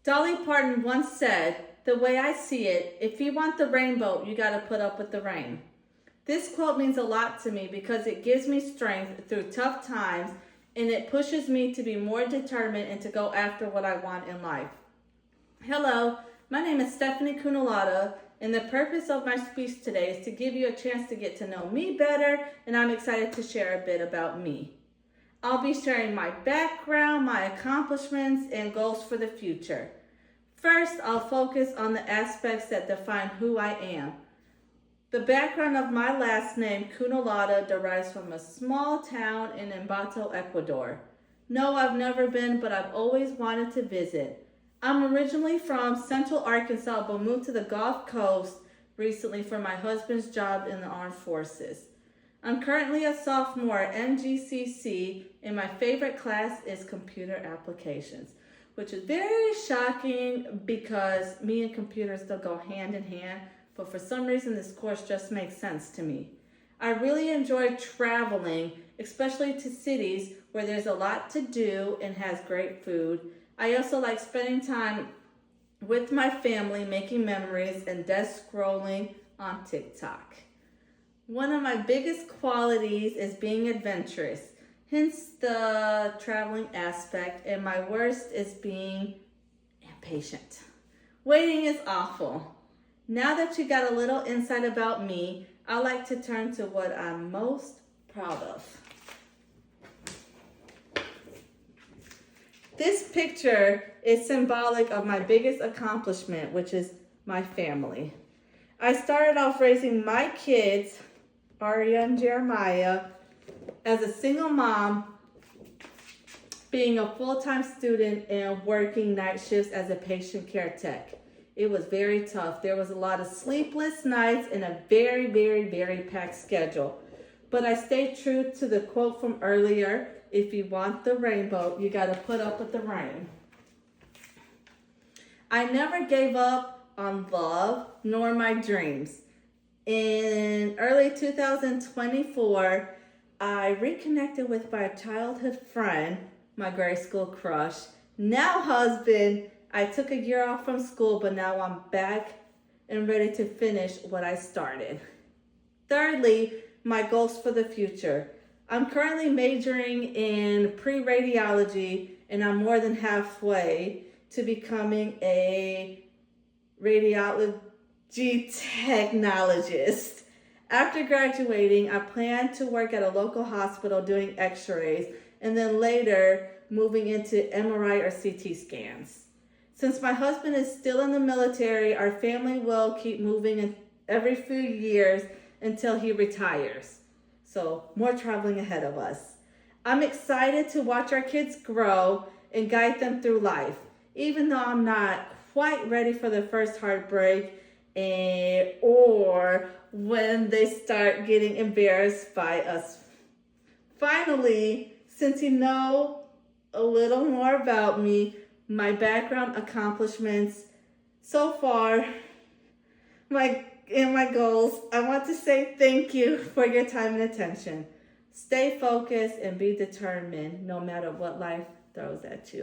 Dolly Parton once said, "The way I see it, if you want the rainbow, you got to put up with the rain." This quote means a lot to me because it gives me strength through tough times and it pushes me to be more determined and to go after what I want in life. Hello, my name is Stephanie Cunalata, and the purpose of my speech today is to give you a chance to get to know me better, and I'm excited to share a bit about me. I'll be sharing my background, my accomplishments, and goals for the future. First, I'll focus on the aspects that define who I am. The background of my last name, Cunalata, derives from a small town in Ambato, Ecuador. No, I've never been, but I've always wanted to visit. I'm originally from Central Arkansas, but moved to the Gulf Coast recently for my husband's job in the armed forces. I'm currently a sophomore at MGCC, and my favorite class is computer applications, which is very shocking because me and computers still go hand in hand, but for some reason this course just makes sense to me. I really enjoy traveling, especially to cities where there's a lot to do and has great food. I also like spending time with my family, making memories, and desk scrolling on TikTok. One of my biggest qualities is being adventurous, hence the traveling aspect, and my worst is being impatient. Waiting is awful. Now that you got a little insight about me, I like to turn to what I'm most proud of. This picture is symbolic of my biggest accomplishment, which is my family. I started off raising my kids, Aria and Jeremiah, as a single mom, being a full-time student and working night shifts as a patient care tech. It was very tough. There was a lot of sleepless nights and a very, very, very packed schedule. But I stayed true to the quote from earlier, if you want the rainbow, you got to put up with the rain. I never gave up on love nor my dreams. In early 2024, I reconnected with my childhood friend, my grade school crush, now husband. I took a year off from school, but now I'm back and ready to finish what I started. Thirdly, my goals for the future. I'm currently majoring in pre-radiology, and I'm more than halfway to becoming a radiology technologist. After graduating, I plan to work at a local hospital doing x-rays, and then later moving into MRI or CT scans. Since my husband is still in the military, our family will keep moving every few years until he retires. So more traveling ahead of us. I'm excited to watch our kids grow and guide them through life, even though I'm not quite ready for the first heartbreak or when they start getting embarrassed by us. Finally, since you know a little more about me, my background, accomplishments so far, my goals, I want to say thank you for your time and attention. Stay focused and be determined no matter what life throws at you.